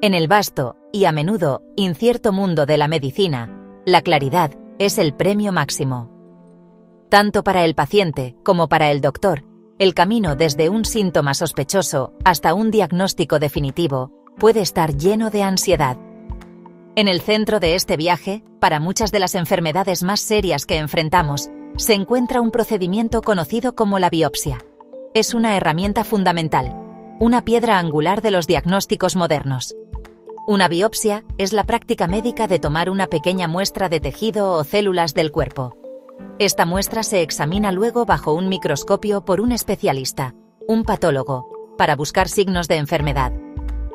En el vasto, y a menudo, incierto mundo de la medicina, la claridad es el premio máximo. Tanto para el paciente como para el doctor, el camino desde un síntoma sospechoso hasta un diagnóstico definitivo puede estar lleno de ansiedad. En el centro de este viaje, para muchas de las enfermedades más serias que enfrentamos, se encuentra un procedimiento conocido como la biopsia. Es una herramienta fundamental, una piedra angular de los diagnósticos modernos. Una biopsia es la práctica médica de tomar una pequeña muestra de tejido o células del cuerpo. Esta muestra se examina luego bajo un microscopio por un especialista, un patólogo, para buscar signos de enfermedad.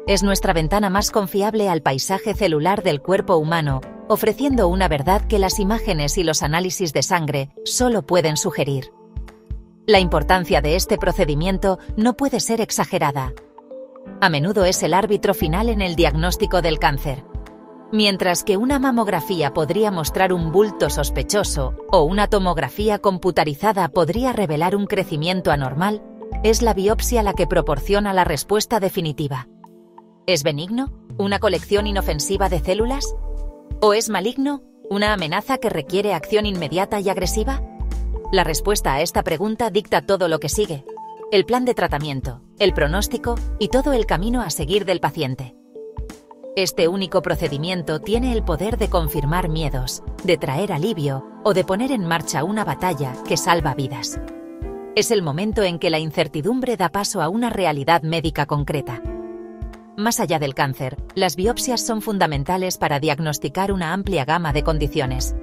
Es nuestra ventana más confiable al paisaje celular del cuerpo humano, ofreciendo una verdad que las imágenes y los análisis de sangre solo pueden sugerir. La importancia de este procedimiento no puede ser exagerada. A menudo es el árbitro final en el diagnóstico del cáncer. Mientras que una mamografía podría mostrar un bulto sospechoso o una tomografía computarizada podría revelar un crecimiento anormal, es la biopsia la que proporciona la respuesta definitiva. ¿Es benigno? ¿Una colección inofensiva de células? ¿O es maligno? ¿Una amenaza que requiere acción inmediata y agresiva? La respuesta a esta pregunta dicta todo lo que sigue: el plan de tratamiento, el pronóstico y todo el camino a seguir del paciente. Este único procedimiento tiene el poder de confirmar miedos, de traer alivio o de poner en marcha una batalla que salva vidas. Es el momento en que la incertidumbre da paso a una realidad médica concreta. Más allá del cáncer, las biopsias son fundamentales para diagnosticar una amplia gama de condiciones.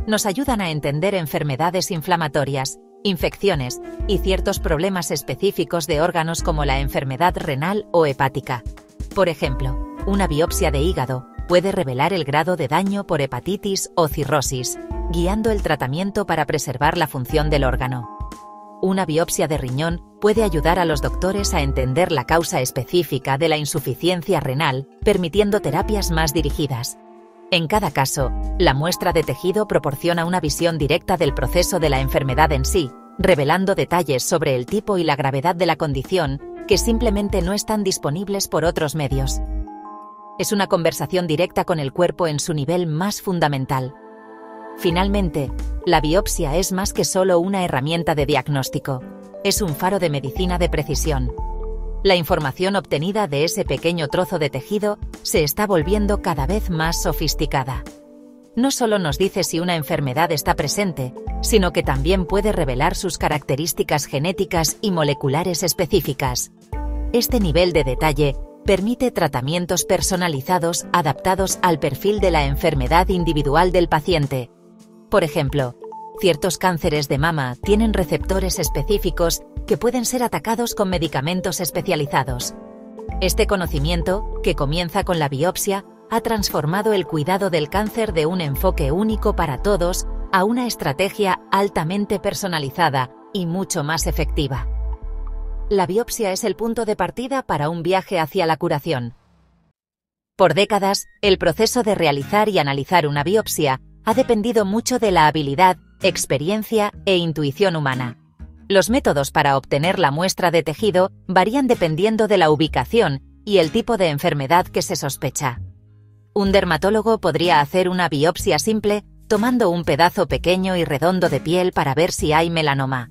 Nos ayudan a entender enfermedades inflamatorias, infecciones y ciertos problemas específicos de órganos como la enfermedad renal o hepática. Por ejemplo, una biopsia de hígado puede revelar el grado de daño por hepatitis o cirrosis, guiando el tratamiento para preservar la función del órgano. Una biopsia de riñón puede ayudar a los doctores a entender la causa específica de la insuficiencia renal, permitiendo terapias más dirigidas. En cada caso, la muestra de tejido proporciona una visión directa del proceso de la enfermedad en sí, revelando detalles sobre el tipo y la gravedad de la condición que simplemente no están disponibles por otros medios. Es una conversación directa con el cuerpo en su nivel más fundamental. Finalmente, la biopsia es más que solo una herramienta de diagnóstico. Es un faro de medicina de precisión. La información obtenida de ese pequeño trozo de tejido se está volviendo cada vez más sofisticada. No solo nos dice si una enfermedad está presente, sino que también puede revelar sus características genéticas y moleculares específicas. Este nivel de detalle permite tratamientos personalizados adaptados al perfil de la enfermedad individual del paciente. Por ejemplo, ciertos cánceres de mama tienen receptores específicos que pueden ser atacados con medicamentos especializados. Este conocimiento, que comienza con la biopsia, ha transformado el cuidado del cáncer de un enfoque único para todos a una estrategia altamente personalizada y mucho más efectiva. La biopsia es el punto de partida para un viaje hacia la curación. Por décadas, el proceso de realizar y analizar una biopsia ha dependido mucho de la habilidad, experiencia e intuición humana. Los métodos para obtener la muestra de tejido varían dependiendo de la ubicación y el tipo de enfermedad que se sospecha. Un dermatólogo podría hacer una biopsia simple tomando un pedazo pequeño y redondo de piel para ver si hay melanoma.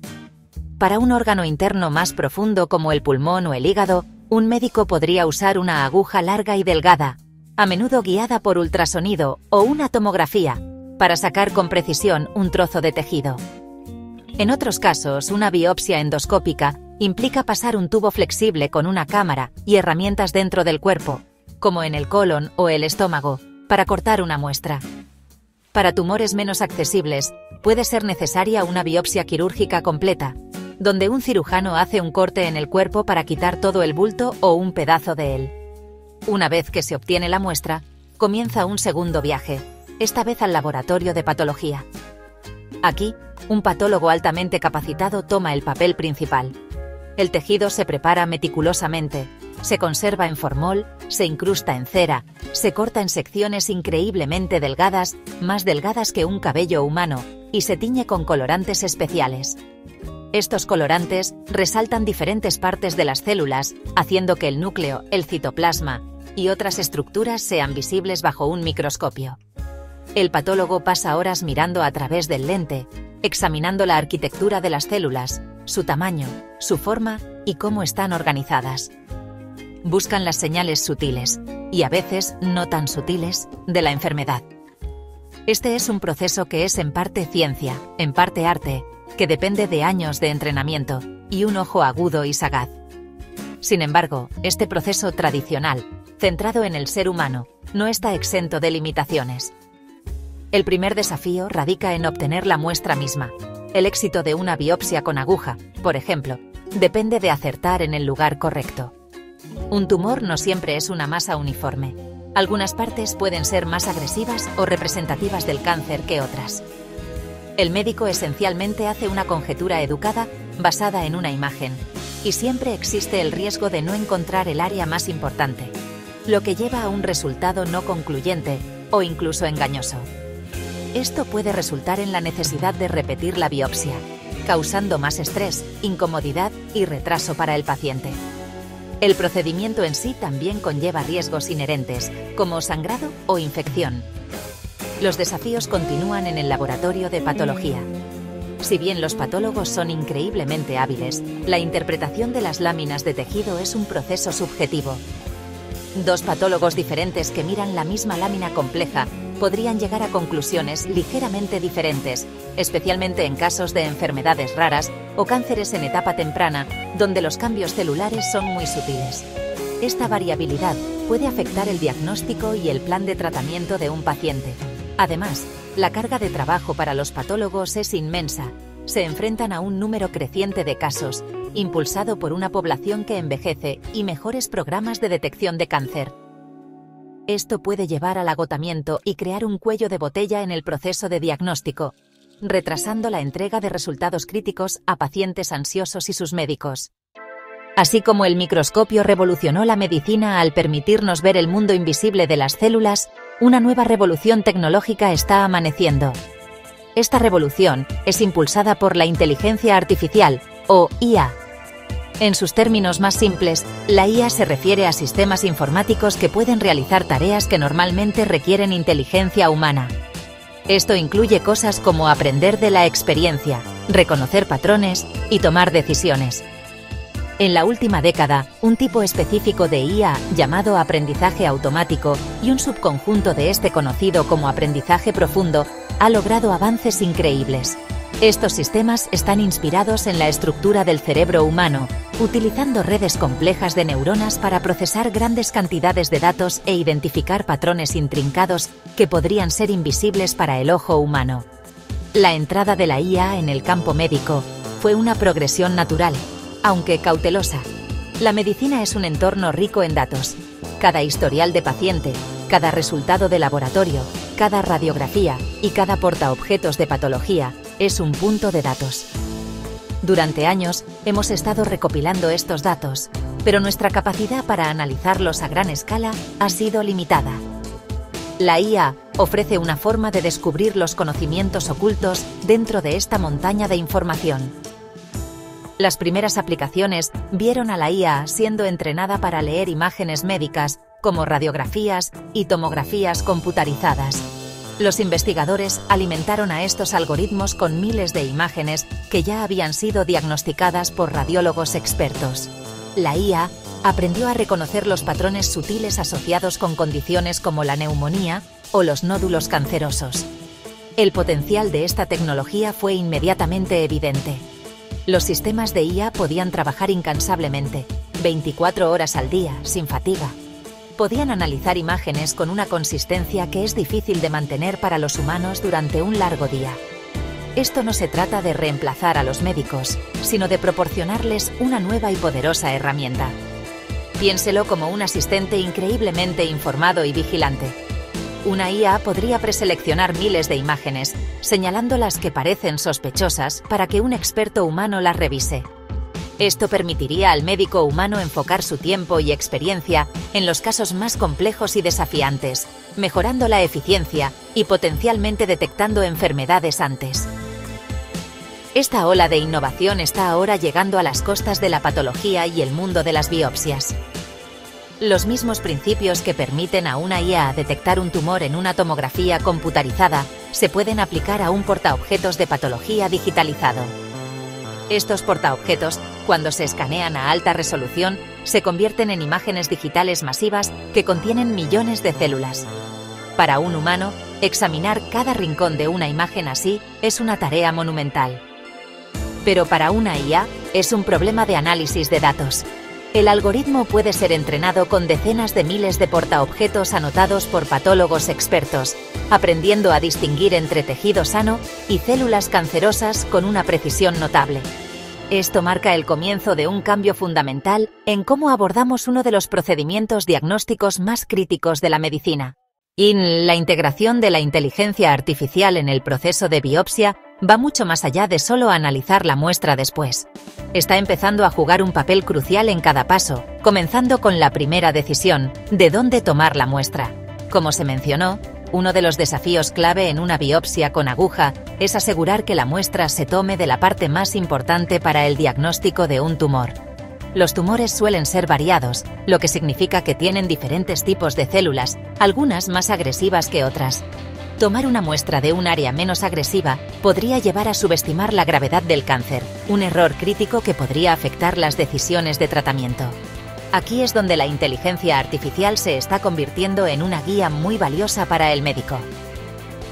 Para un órgano interno más profundo como el pulmón o el hígado, un médico podría usar una aguja larga y delgada, a menudo guiada por ultrasonido o una tomografía, para sacar con precisión un trozo de tejido. En otros casos, una biopsia endoscópica implica pasar un tubo flexible con una cámara y herramientas dentro del cuerpo, como en el colon o el estómago, para cortar una muestra. Para tumores menos accesibles, puede ser necesaria una biopsia quirúrgica completa, donde un cirujano hace un corte en el cuerpo para quitar todo el bulto o un pedazo de él. Una vez que se obtiene la muestra, comienza un segundo viaje, esta vez al laboratorio de patología. Aquí, un patólogo altamente capacitado toma el papel principal. El tejido se prepara meticulosamente, se conserva en formol, se incrusta en cera, se corta en secciones increíblemente delgadas, más delgadas que un cabello humano, y se tiñe con colorantes especiales. Estos colorantes resaltan diferentes partes de las células, haciendo que el núcleo, el citoplasma y otras estructuras sean visibles bajo un microscopio. El patólogo pasa horas mirando a través del lente, examinando la arquitectura de las células, su tamaño, su forma y cómo están organizadas. Buscan las señales sutiles, y a veces no tan sutiles, de la enfermedad. Este es un proceso que es en parte ciencia, en parte arte, que depende de años de entrenamiento y un ojo agudo y sagaz. Sin embargo, este proceso tradicional, centrado en el ser humano, no está exento de limitaciones. El primer desafío radica en obtener la muestra misma. El éxito de una biopsia con aguja, por ejemplo, depende de acertar en el lugar correcto. Un tumor no siempre es una masa uniforme. Algunas partes pueden ser más agresivas o representativas del cáncer que otras. El médico esencialmente hace una conjetura educada basada en una imagen, y siempre existe el riesgo de no encontrar el área más importante, lo que lleva a un resultado no concluyente o incluso engañoso. Esto puede resultar en la necesidad de repetir la biopsia, causando más estrés, incomodidad y retraso para el paciente. El procedimiento en sí también conlleva riesgos inherentes, como sangrado o infección. Los desafíos continúan en el laboratorio de patología. Si bien los patólogos son increíblemente hábiles, la interpretación de las láminas de tejido es un proceso subjetivo. Dos patólogos diferentes que miran la misma lámina compleja podrían llegar a conclusiones ligeramente diferentes, especialmente en casos de enfermedades raras o cánceres en etapa temprana, donde los cambios celulares son muy sutiles. Esta variabilidad puede afectar el diagnóstico y el plan de tratamiento de un paciente. Además, la carga de trabajo para los patólogos es inmensa. Se enfrentan a un número creciente de casos, impulsado por una población que envejece y mejores programas de detección de cáncer. Esto puede llevar al agotamiento y crear un cuello de botella en el proceso de diagnóstico, retrasando la entrega de resultados críticos a pacientes ansiosos y sus médicos. Así como el microscopio revolucionó la medicina al permitirnos ver el mundo invisible de las células, una nueva revolución tecnológica está amaneciendo. Esta revolución es impulsada por la inteligencia artificial, o IA. En sus términos más simples, la IA se refiere a sistemas informáticos que pueden realizar tareas que normalmente requieren inteligencia humana. Esto incluye cosas como aprender de la experiencia, reconocer patrones y tomar decisiones. En la última década, un tipo específico de IA llamado aprendizaje automático y un subconjunto de este conocido como aprendizaje profundo ha logrado avances increíbles. Estos sistemas están inspirados en la estructura del cerebro humano, utilizando redes complejas de neuronas para procesar grandes cantidades de datos e identificar patrones intrincados que podrían ser invisibles para el ojo humano. La entrada de la IA en el campo médico fue una progresión natural, aunque cautelosa. La medicina es un entorno rico en datos. Cada historial de paciente, cada resultado de laboratorio, cada radiografía y cada portaobjetos de patología es un punto de datos. Durante años hemos estado recopilando estos datos, pero nuestra capacidad para analizarlos a gran escala ha sido limitada. La IA ofrece una forma de descubrir los conocimientos ocultos dentro de esta montaña de información. Las primeras aplicaciones vieron a la IA siendo entrenada para leer imágenes médicas, como radiografías y tomografías computarizadas. Los investigadores alimentaron a estos algoritmos con miles de imágenes que ya habían sido diagnosticadas por radiólogos expertos. La IA aprendió a reconocer los patrones sutiles asociados con condiciones como la neumonía o los nódulos cancerosos. El potencial de esta tecnología fue inmediatamente evidente. Los sistemas de IA podían trabajar incansablemente, 24 horas al día, sin fatiga. Podían analizar imágenes con una consistencia que es difícil de mantener para los humanos durante un largo día. Esto no se trata de reemplazar a los médicos, sino de proporcionarles una nueva y poderosa herramienta. Piénselo como un asistente increíblemente informado y vigilante. Una IA podría preseleccionar miles de imágenes, señalando las que parecen sospechosas para que un experto humano las revise. Esto permitiría al médico humano enfocar su tiempo y experiencia en los casos más complejos y desafiantes, mejorando la eficiencia y potencialmente detectando enfermedades antes. Esta ola de innovación está ahora llegando a las costas de la patología y el mundo de las biopsias. Los mismos principios que permiten a una IA detectar un tumor en una tomografía computarizada se pueden aplicar a un portaobjetos de patología digitalizado. Estos portaobjetos, cuando se escanean a alta resolución, se convierten en imágenes digitales masivas que contienen millones de células. Para un humano, examinar cada rincón de una imagen así es una tarea monumental. Pero para una IA es un problema de análisis de datos. El algoritmo puede ser entrenado con decenas de miles de portaobjetos anotados por patólogos expertos, aprendiendo a distinguir entre tejido sano y células cancerosas con una precisión notable. Esto marca el comienzo de un cambio fundamental en cómo abordamos uno de los procedimientos diagnósticos más críticos de la medicina. La integración de la inteligencia artificial en el proceso de biopsia va mucho más allá de solo analizar la muestra después. Está empezando a jugar un papel crucial en cada paso, comenzando con la primera decisión de dónde tomar la muestra. Como se mencionó, uno de los desafíos clave en una biopsia con aguja es asegurar que la muestra se tome de la parte más importante para el diagnóstico de un tumor. Los tumores suelen ser variados, lo que significa que tienen diferentes tipos de células, algunas más agresivas que otras. Tomar una muestra de un área menos agresiva podría llevar a subestimar la gravedad del cáncer, un error crítico que podría afectar las decisiones de tratamiento. Aquí es donde la inteligencia artificial se está convirtiendo en una guía muy valiosa para el médico.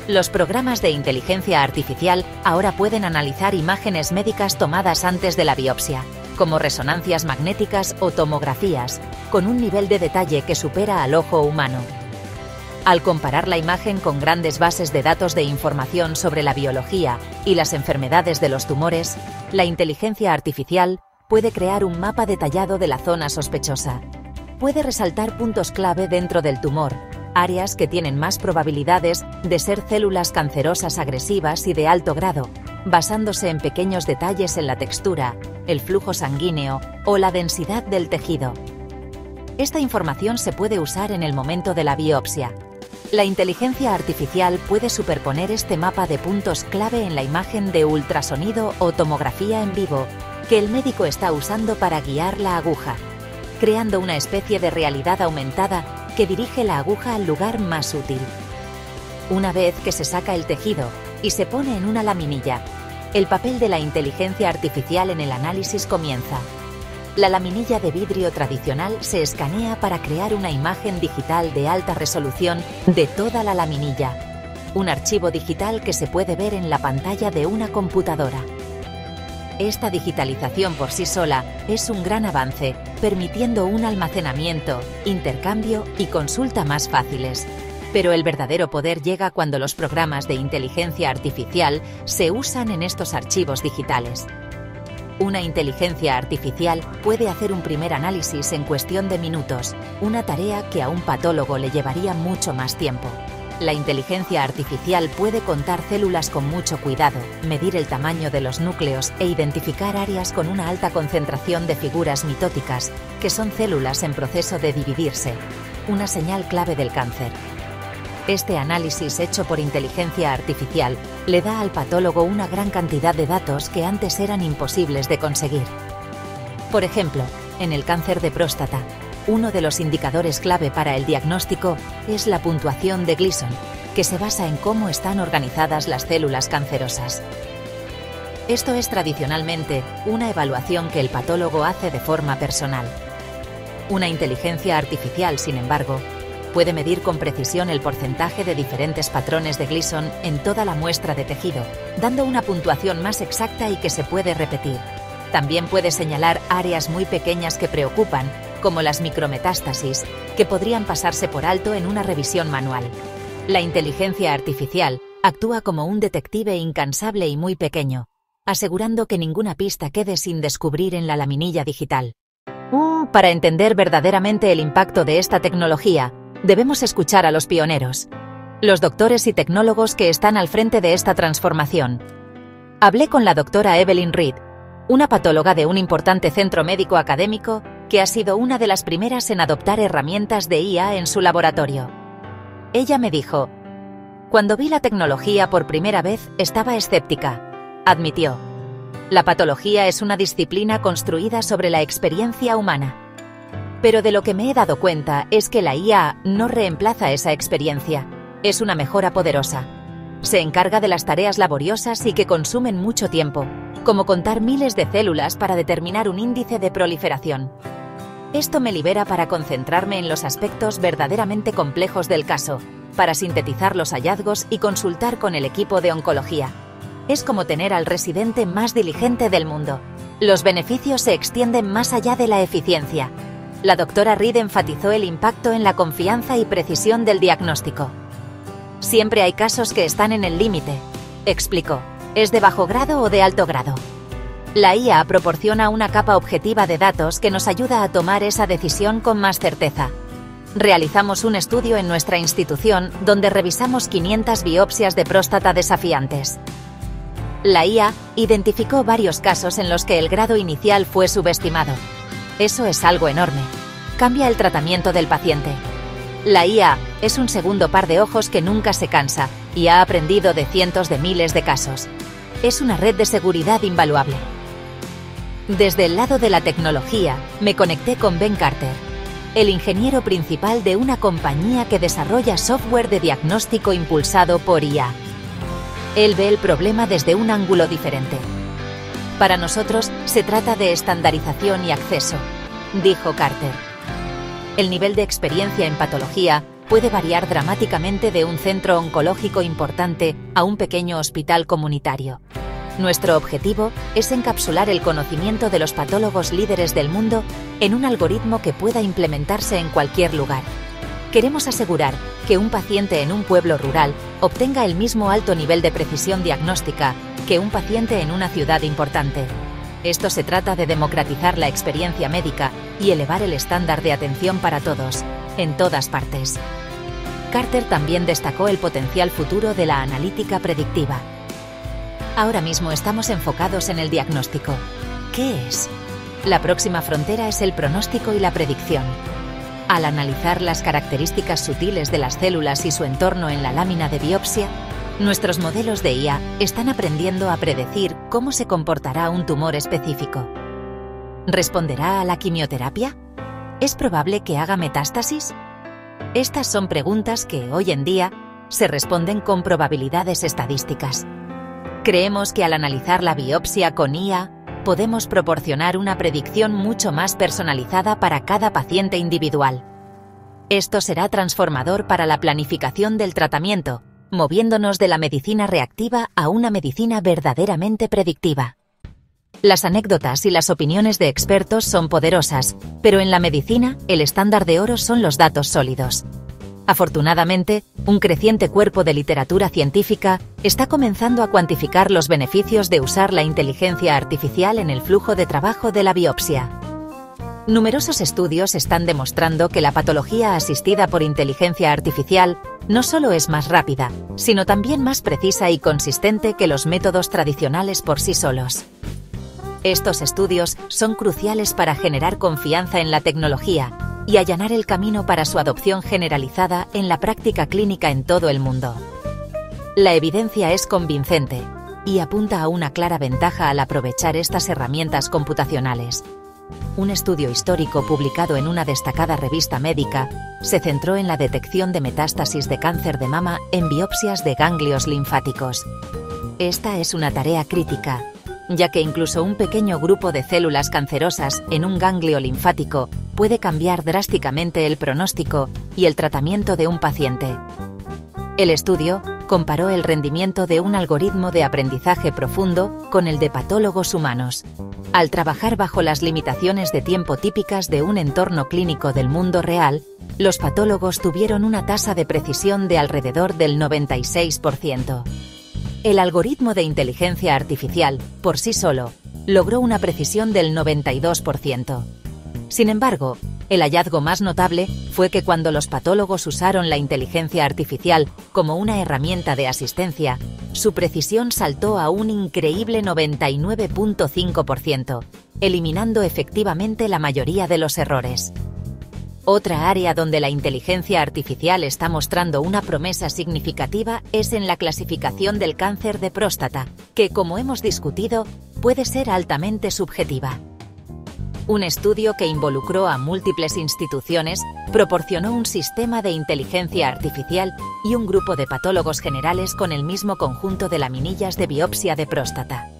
Los programas de inteligencia artificial ahora pueden analizar imágenes médicas tomadas antes de la biopsia, como resonancias magnéticas o tomografías, con un nivel de detalle que supera al ojo humano. Al comparar la imagen con grandes bases de datos de información sobre la biología y las enfermedades de los tumores, la inteligencia artificial puede crear un mapa detallado de la zona sospechosa. Puede resaltar puntos clave dentro del tumor, áreas que tienen más probabilidades de ser células cancerosas agresivas y de alto grado, basándose en pequeños detalles en la textura, el flujo sanguíneo o la densidad del tejido. Esta información se puede usar en el momento de la biopsia. La inteligencia artificial puede superponer este mapa de puntos clave en la imagen de ultrasonido o tomografía en vivo que el médico está usando para guiar la aguja, creando una especie de realidad aumentada que dirige la aguja al lugar más útil. Una vez que se saca el tejido y se pone en una laminilla, el papel de la inteligencia artificial en el análisis comienza. La laminilla de vidrio tradicional se escanea para crear una imagen digital de alta resolución de toda la laminilla, un archivo digital que se puede ver en la pantalla de una computadora. Esta digitalización por sí sola es un gran avance, permitiendo un almacenamiento, intercambio y consulta más fáciles. Pero el verdadero poder llega cuando los programas de inteligencia artificial se usan en estos archivos digitales. Una inteligencia artificial puede hacer un primer análisis en cuestión de minutos, una tarea que a un patólogo le llevaría mucho más tiempo. La inteligencia artificial puede contar células con mucho cuidado, medir el tamaño de los núcleos e identificar áreas con una alta concentración de figuras mitóticas, que son células en proceso de dividirse, una señal clave del cáncer. Este análisis hecho por inteligencia artificial le da al patólogo una gran cantidad de datos que antes eran imposibles de conseguir. Por ejemplo, en el cáncer de próstata, uno de los indicadores clave para el diagnóstico es la puntuación de Gleason, que se basa en cómo están organizadas las células cancerosas. Esto es tradicionalmente una evaluación que el patólogo hace de forma personal. Una inteligencia artificial, sin embargo, puede medir con precisión el porcentaje de diferentes patrones de Gleason en toda la muestra de tejido, dando una puntuación más exacta y que se puede repetir. También puede señalar áreas muy pequeñas que preocupan, como las micrometástasis, que podrían pasarse por alto en una revisión manual. La inteligencia artificial actúa como un detective incansable y muy pequeño, asegurando que ninguna pista quede sin descubrir en la laminilla digital. Para entender verdaderamente el impacto de esta tecnología, debemos escuchar a los pioneros, los doctores y tecnólogos que están al frente de esta transformación. Hablé con la doctora Evelyn Reed, una patóloga de un importante centro médico académico que ha sido una de las primeras en adoptar herramientas de IA en su laboratorio. Ella me dijo: "Cuando vi la tecnología por primera vez estaba escéptica", admitió. "La patología es una disciplina construida sobre la experiencia humana. Pero de lo que me he dado cuenta es que la IA no reemplaza esa experiencia, es una mejora poderosa. Se encarga de las tareas laboriosas y que consumen mucho tiempo, como contar miles de células para determinar un índice de proliferación. Esto me libera para concentrarme en los aspectos verdaderamente complejos del caso, para sintetizar los hallazgos y consultar con el equipo de oncología. Es como tener al residente más diligente del mundo. Los beneficios se extienden más allá de la eficiencia. La doctora Reed enfatizó el impacto en la confianza y precisión del diagnóstico. Siempre hay casos que están en el límite, explicó. ¿Es de bajo grado o de alto grado? La IA proporciona una capa objetiva de datos que nos ayuda a tomar esa decisión con más certeza. Realizamos un estudio en nuestra institución donde revisamos 500 biopsias de próstata desafiantes. La IA identificó varios casos en los que el grado inicial fue subestimado. Eso es algo enorme. Cambia el tratamiento del paciente. La IA es un segundo par de ojos que nunca se cansa y ha aprendido de cientos de miles de casos. Es una red de seguridad invaluable. Desde el lado de la tecnología, me conecté con Ben Carter, el ingeniero principal de una compañía que desarrolla software de diagnóstico impulsado por IA. Él ve el problema desde un ángulo diferente. Para nosotros, se trata de estandarización y acceso, dijo Carter. El nivel de experiencia en patología puede variar dramáticamente de un centro oncológico importante a un pequeño hospital comunitario. Nuestro objetivo es encapsular el conocimiento de los patólogos líderes del mundo en un algoritmo que pueda implementarse en cualquier lugar. Queremos asegurar que un paciente en un pueblo rural obtenga el mismo alto nivel de precisión diagnóstica que un paciente en una ciudad importante. Esto se trata de democratizar la experiencia médica y elevar el estándar de atención para todos, en todas partes. Carter también destacó el potencial futuro de la analítica predictiva. Ahora mismo estamos enfocados en el diagnóstico. ¿Qué es? La próxima frontera es el pronóstico y la predicción. Al analizar las características sutiles de las células y su entorno en la lámina de biopsia, nuestros modelos de IA están aprendiendo a predecir cómo se comportará un tumor específico. ¿Responderá a la quimioterapia? ¿Es probable que haga metástasis? Estas son preguntas que, hoy en día, se responden con probabilidades estadísticas. Creemos que al analizar la biopsia con IA, podemos proporcionar una predicción mucho más personalizada para cada paciente individual. Esto será transformador para la planificación del tratamiento, moviéndonos de la medicina reactiva a una medicina verdaderamente predictiva. Las anécdotas y las opiniones de expertos son poderosas, pero en la medicina el estándar de oro son los datos sólidos. Afortunadamente, un creciente cuerpo de literatura científica está comenzando a cuantificar los beneficios de usar la inteligencia artificial en el flujo de trabajo de la biopsia. Numerosos estudios están demostrando que la patología asistida por inteligencia artificial no solo es más rápida, sino también más precisa y consistente que los métodos tradicionales por sí solos. Estos estudios son cruciales para generar confianza en la tecnología y allanar el camino para su adopción generalizada en la práctica clínica en todo el mundo. La evidencia es convincente y apunta a una clara ventaja al aprovechar estas herramientas computacionales. Un estudio histórico publicado en una destacada revista médica se centró en la detección de metástasis de cáncer de mama en biopsias de ganglios linfáticos. Esta es una tarea crítica, ya que incluso un pequeño grupo de células cancerosas en un ganglio linfático puede cambiar drásticamente el pronóstico y el tratamiento de un paciente. El estudio comparó el rendimiento de un algoritmo de aprendizaje profundo con el de patólogos humanos. Al trabajar bajo las limitaciones de tiempo típicas de un entorno clínico del mundo real, los patólogos tuvieron una tasa de precisión de alrededor del 96%. El algoritmo de inteligencia artificial, por sí solo, logró una precisión del 92%. Sin embargo, el hallazgo más notable fue que cuando los patólogos usaron la inteligencia artificial como una herramienta de asistencia, su precisión saltó a un increíble 99.5%, eliminando efectivamente la mayoría de los errores. Otra área donde la inteligencia artificial está mostrando una promesa significativa es en la clasificación del cáncer de próstata, que, como hemos discutido, puede ser altamente subjetiva. Un estudio que involucró a múltiples instituciones proporcionó un sistema de inteligencia artificial y un grupo de patólogos generales con el mismo conjunto de laminillas de biopsia de próstata.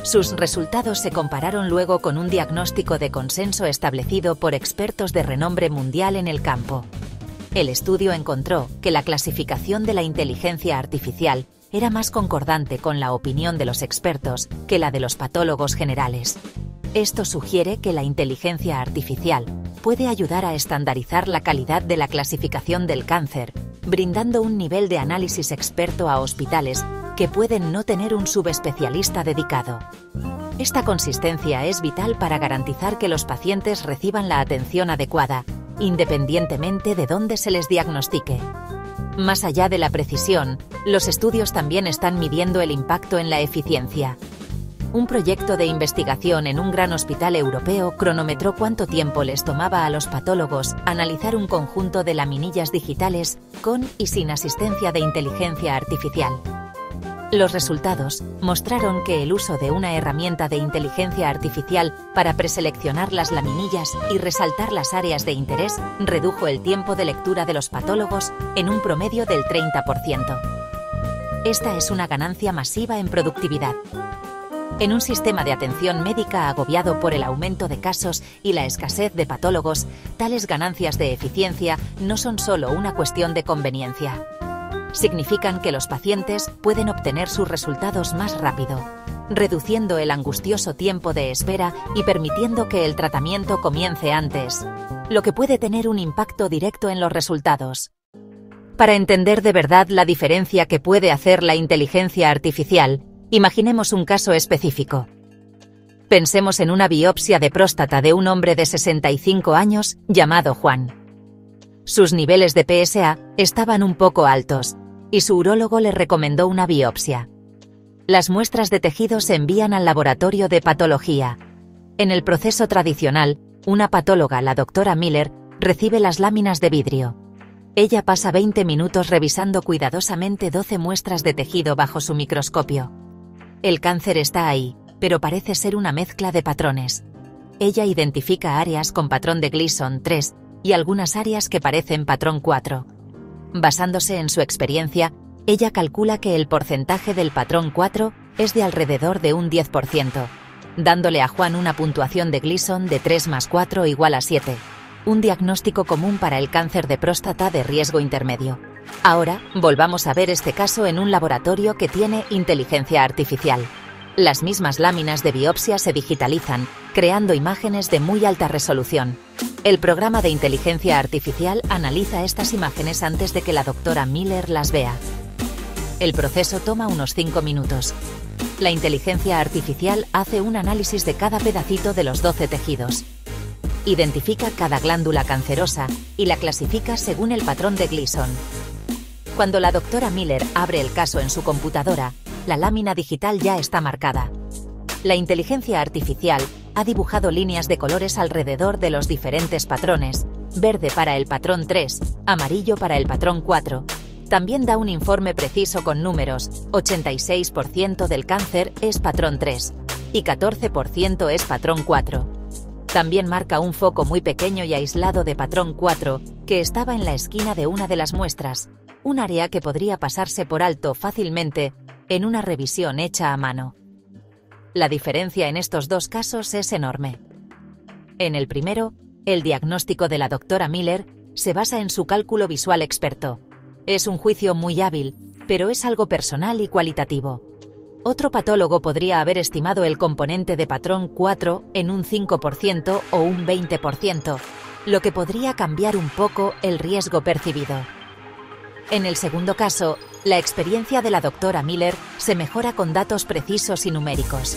Sus resultados se compararon luego con un diagnóstico de consenso establecido por expertos de renombre mundial en el campo. El estudio encontró que la clasificación de la inteligencia artificial era más concordante con la opinión de los expertos que la de los patólogos generales. Esto sugiere que la inteligencia artificial puede ayudar a estandarizar la calidad de la clasificación del cáncer, brindando un nivel de análisis experto a hospitales que pueden no tener un subespecialista dedicado. Esta consistencia es vital para garantizar que los pacientes reciban la atención adecuada, independientemente de dónde se les diagnostique. Más allá de la precisión, los estudios también están midiendo el impacto en la eficiencia. Un proyecto de investigación en un gran hospital europeo cronometró cuánto tiempo les tomaba a los patólogos analizar un conjunto de laminillas digitales con y sin asistencia de inteligencia artificial. Los resultados mostraron que el uso de una herramienta de inteligencia artificial para preseleccionar las laminillas y resaltar las áreas de interés redujo el tiempo de lectura de los patólogos en un promedio del 30%. Esta es una ganancia masiva en productividad. En un sistema de atención médica agobiado por el aumento de casos y la escasez de patólogos, tales ganancias de eficiencia no son solo una cuestión de conveniencia. Significan que los pacientes pueden obtener sus resultados más rápido, reduciendo el angustioso tiempo de espera y permitiendo que el tratamiento comience antes, lo que puede tener un impacto directo en los resultados. Para entender de verdad la diferencia que puede hacer la inteligencia artificial, imaginemos un caso específico. Pensemos en una biopsia de próstata de un hombre de 65 años llamado Juan. Sus niveles de PSA estaban un poco altos, y su urólogo le recomendó una biopsia. Las muestras de tejido se envían al laboratorio de patología. En el proceso tradicional, una patóloga, la doctora Miller, recibe las láminas de vidrio. Ella pasa 20 minutos revisando cuidadosamente 12 muestras de tejido bajo su microscopio. El cáncer está ahí, pero parece ser una mezcla de patrones. Ella identifica áreas con patrón de Gleason 3 y algunas áreas que parecen patrón 4. Basándose en su experiencia, ella calcula que el porcentaje del patrón 4 es de alrededor de un 10%, dándole a Juan una puntuación de Gleason de 3 más 4 igual a 7, un diagnóstico común para el cáncer de próstata de riesgo intermedio. Ahora, volvamos a ver este caso en un laboratorio que tiene inteligencia artificial. Las mismas láminas de biopsia se digitalizan, creando imágenes de muy alta resolución. El programa de inteligencia artificial analiza estas imágenes antes de que la doctora Miller las vea. El proceso toma unos 5 minutos. La inteligencia artificial hace un análisis de cada pedacito de los 12 tejidos. Identifica cada glándula cancerosa y la clasifica según el patrón de Gleason. Cuando la doctora Miller abre el caso en su computadora, la lámina digital ya está marcada. La inteligencia artificial ha dibujado líneas de colores alrededor de los diferentes patrones, verde para el patrón 3, amarillo para el patrón 4. También da un informe preciso con números: 86% del cáncer es patrón 3 y 14% es patrón 4. También marca un foco muy pequeño y aislado de patrón 4 que estaba en la esquina de una de las muestras, un área que podría pasarse por alto fácilmente en una revisión hecha a mano. La diferencia en estos dos casos es enorme. En el primero, el diagnóstico de la doctora Miller se basa en su cálculo visual experto. Es un juicio muy hábil, pero es algo personal y cualitativo. Otro patólogo podría haber estimado el componente de patrón 4 en un 5% o un 20%, lo que podría cambiar un poco el riesgo percibido. En el segundo caso, la experiencia de la doctora Miller se mejora con datos precisos y numéricos.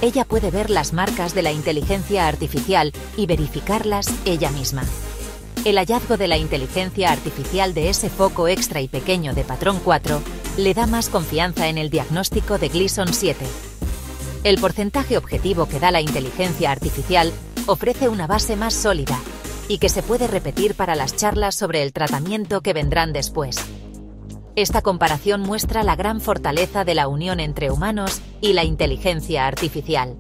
Ella puede ver las marcas de la inteligencia artificial y verificarlas ella misma. El hallazgo de la inteligencia artificial de ese foco extra y pequeño de patrón 4 le da más confianza en el diagnóstico de Gleason 7. El porcentaje objetivo que da la inteligencia artificial ofrece una base más sólida y que se puede repetir para las charlas sobre el tratamiento que vendrán después. Esta comparación muestra la gran fortaleza de la unión entre humanos y la inteligencia artificial.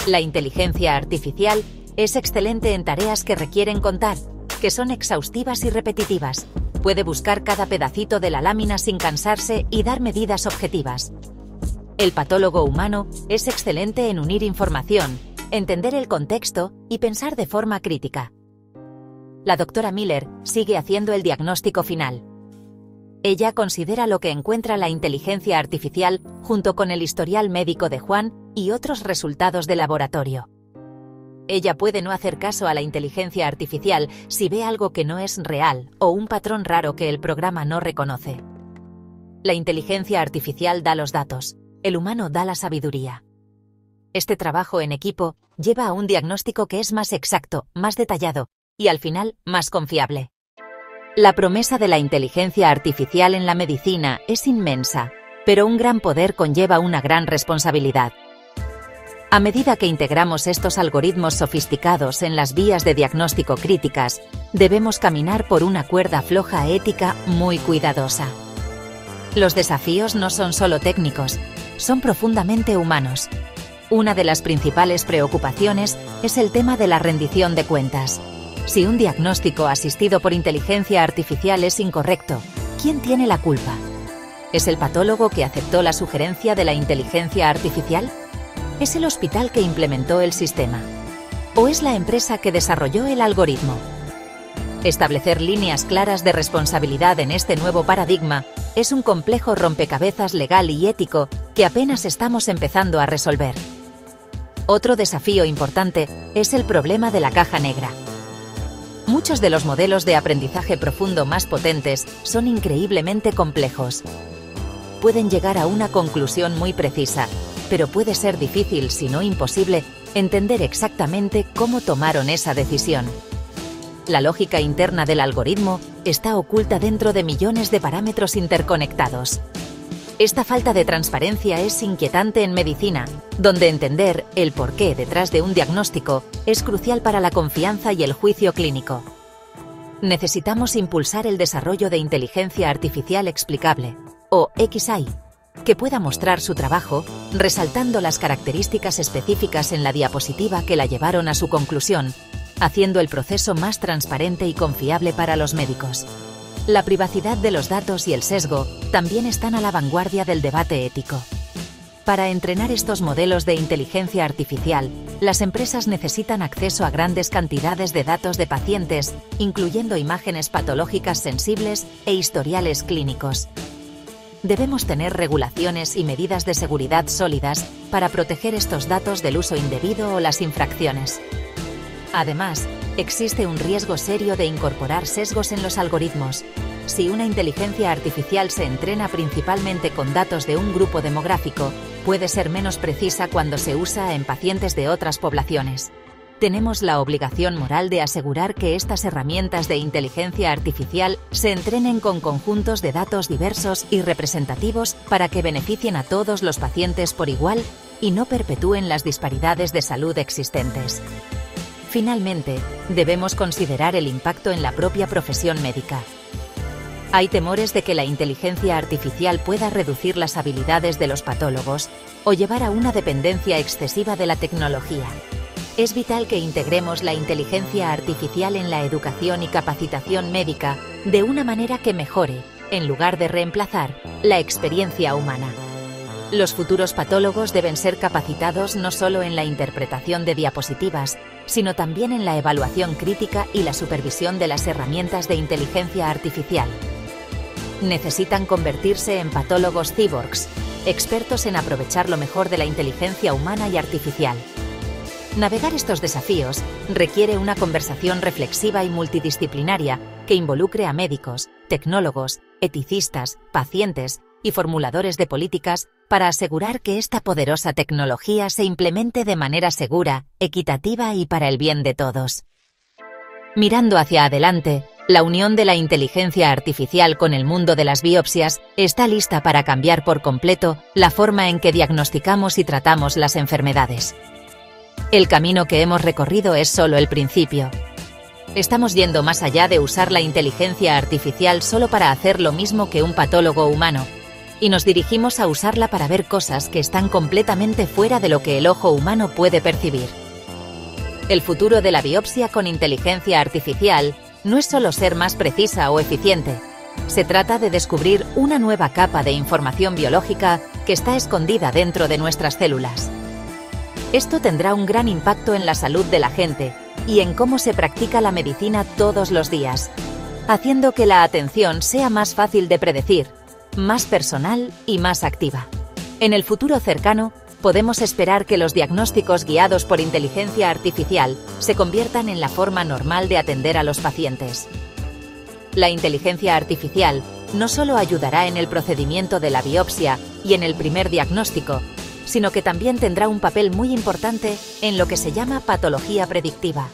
La inteligencia artificial es excelente en tareas que requieren contar, que son exhaustivas y repetitivas. Puede buscar cada pedacito de la lámina sin cansarse y dar medidas objetivas. El patólogo humano es excelente en unir información, entender el contexto y pensar de forma crítica. La doctora Miller sigue haciendo el diagnóstico final. Ella considera lo que encuentra la inteligencia artificial junto con el historial médico de Juan y otros resultados de laboratorio. Ella puede no hacer caso a la inteligencia artificial si ve algo que no es real o un patrón raro que el programa no reconoce. La inteligencia artificial da los datos, el humano da la sabiduría. Este trabajo en equipo lleva a un diagnóstico que es más exacto, más detallado y al final más confiable. La promesa de la inteligencia artificial en la medicina es inmensa, pero un gran poder conlleva una gran responsabilidad. A medida que integramos estos algoritmos sofisticados en las vías de diagnóstico críticas, debemos caminar por una cuerda floja ética muy cuidadosa. Los desafíos no son solo técnicos, son profundamente humanos. Una de las principales preocupaciones es el tema de la rendición de cuentas. Si un diagnóstico asistido por inteligencia artificial es incorrecto, ¿quién tiene la culpa? ¿Es el patólogo que aceptó la sugerencia de la inteligencia artificial? ¿Es el hospital que implementó el sistema? ¿O es la empresa que desarrolló el algoritmo? Establecer líneas claras de responsabilidad en este nuevo paradigma es un complejo rompecabezas legal y ético que apenas estamos empezando a resolver. Otro desafío importante es el problema de la caja negra. Muchos de los modelos de aprendizaje profundo más potentes son increíblemente complejos. Pueden llegar a una conclusión muy precisa, pero puede ser difícil, si no imposible, entender exactamente cómo tomaron esa decisión. La lógica interna del algoritmo está oculta dentro de millones de parámetros interconectados. Esta falta de transparencia es inquietante en medicina, donde entender el porqué detrás de un diagnóstico es crucial para la confianza y el juicio clínico. Necesitamos impulsar el desarrollo de inteligencia artificial explicable, o XI, que pueda mostrar su trabajo, resaltando las características específicas en la diapositiva que la llevaron a su conclusión, haciendo el proceso más transparente y confiable para los médicos. La privacidad de los datos y el sesgo también están a la vanguardia del debate ético. Para entrenar estos modelos de inteligencia artificial, las empresas necesitan acceso a grandes cantidades de datos de pacientes, incluyendo imágenes patológicas sensibles e historiales clínicos. Debemos tener regulaciones y medidas de seguridad sólidas para proteger estos datos del uso indebido o las infracciones. Además, existe un riesgo serio de incorporar sesgos en los algoritmos. Si una inteligencia artificial se entrena principalmente con datos de un grupo demográfico, puede ser menos precisa cuando se usa en pacientes de otras poblaciones. Tenemos la obligación moral de asegurar que estas herramientas de inteligencia artificial se entrenen con conjuntos de datos diversos y representativos para que beneficien a todos los pacientes por igual y no perpetúen las disparidades de salud existentes. Finalmente, debemos considerar el impacto en la propia profesión médica. Hay temores de que la inteligencia artificial pueda reducir las habilidades de los patólogos o llevar a una dependencia excesiva de la tecnología. Es vital que integremos la inteligencia artificial en la educación y capacitación médica de una manera que mejore, en lugar de reemplazar, la experiencia humana. Los futuros patólogos deben ser capacitados no solo en la interpretación de diapositivas, sino también en la evaluación crítica y la supervisión de las herramientas de inteligencia artificial. Necesitan convertirse en patólogos cyborgs, expertos en aprovechar lo mejor de la inteligencia humana y artificial. Navegar estos desafíos requiere una conversación reflexiva y multidisciplinaria que involucre a médicos, tecnólogos, eticistas, pacientes y formuladores de políticas para asegurar que esta poderosa tecnología se implemente de manera segura, equitativa y para el bien de todos. Mirando hacia adelante, la unión de la inteligencia artificial con el mundo de las biopsias está lista para cambiar por completo la forma en que diagnosticamos y tratamos las enfermedades. El camino que hemos recorrido es solo el principio. Estamos yendo más allá de usar la inteligencia artificial solo para hacer lo mismo que un patólogo humano. y nos dirigimos a usarla para ver cosas que están completamente fuera de lo que el ojo humano puede percibir. El futuro de la biopsia con inteligencia artificial no es solo ser más precisa o eficiente. Se trata de descubrir una nueva capa de información biológica que está escondida dentro de nuestras células. Esto tendrá un gran impacto en la salud de la gente y en cómo se practica la medicina todos los días, haciendo que la atención sea más fácil de predecir, más personal y más activa. En el futuro cercano, podemos esperar que los diagnósticos guiados por inteligencia artificial se conviertan en la forma normal de atender a los pacientes. La inteligencia artificial no solo ayudará en el procedimiento de la biopsia y en el primer diagnóstico, sino que también tendrá un papel muy importante en lo que se llama patología predictiva.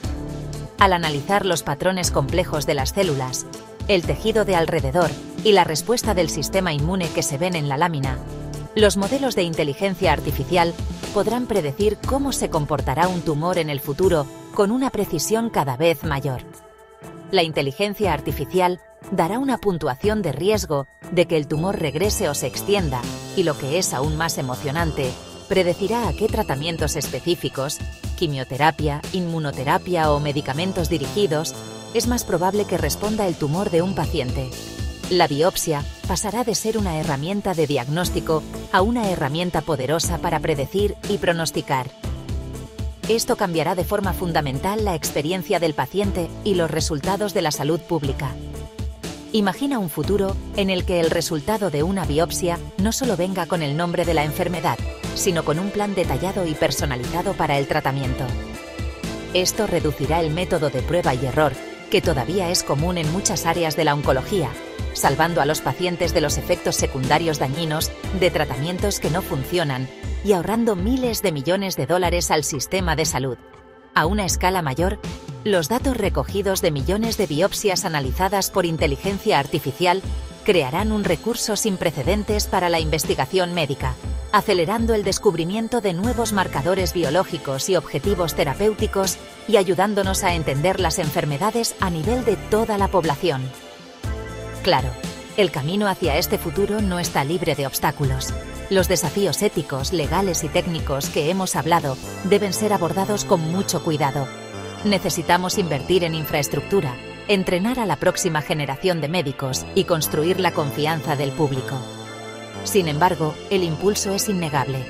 Al analizar los patrones complejos de las células, el tejido de alrededor y la respuesta del sistema inmune que se ven en la lámina, los modelos de inteligencia artificial podrán predecir cómo se comportará un tumor en el futuro con una precisión cada vez mayor. La inteligencia artificial dará una puntuación de riesgo de que el tumor regrese o se extienda y, lo que es aún más emocionante, predecirá a qué tratamientos específicos, quimioterapia, inmunoterapia o medicamentos dirigidos, es más probable que responda el tumor de un paciente. La biopsia pasará de ser una herramienta de diagnóstico a una herramienta poderosa para predecir y pronosticar. Esto cambiará de forma fundamental la experiencia del paciente y los resultados de la salud pública. Imagina un futuro en el que el resultado de una biopsia no solo venga con el nombre de la enfermedad, sino con un plan detallado y personalizado para el tratamiento. Esto reducirá el método de prueba y error, que todavía es común en muchas áreas de la oncología, salvando a los pacientes de los efectos secundarios dañinos de tratamientos que no funcionan y ahorrando miles de millones de dólares al sistema de salud. A una escala mayor, los datos recogidos de millones de biopsias analizadas por inteligencia artificial crearán un recurso sin precedentes para la investigación médica, acelerando el descubrimiento de nuevos marcadores biológicos y objetivos terapéuticos y ayudándonos a entender las enfermedades a nivel de toda la población. Claro, el camino hacia este futuro no está libre de obstáculos. Los desafíos éticos, legales y técnicos que hemos hablado deben ser abordados con mucho cuidado. Necesitamos invertir en infraestructura, entrenar a la próxima generación de médicos y construir la confianza del público. Sin embargo, el impulso es innegable.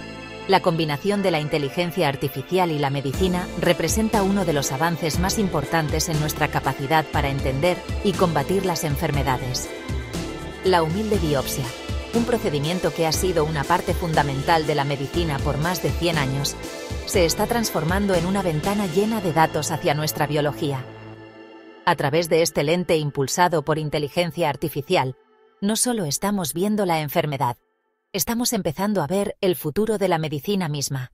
La combinación de la inteligencia artificial y la medicina representa uno de los avances más importantes en nuestra capacidad para entender y combatir las enfermedades. La humilde biopsia, un procedimiento que ha sido una parte fundamental de la medicina por más de 100 años, se está transformando en una ventana llena de datos hacia nuestra biología. A través de este lente impulsado por inteligencia artificial, no solo estamos viendo la enfermedad, estamos empezando a ver el futuro de la medicina misma.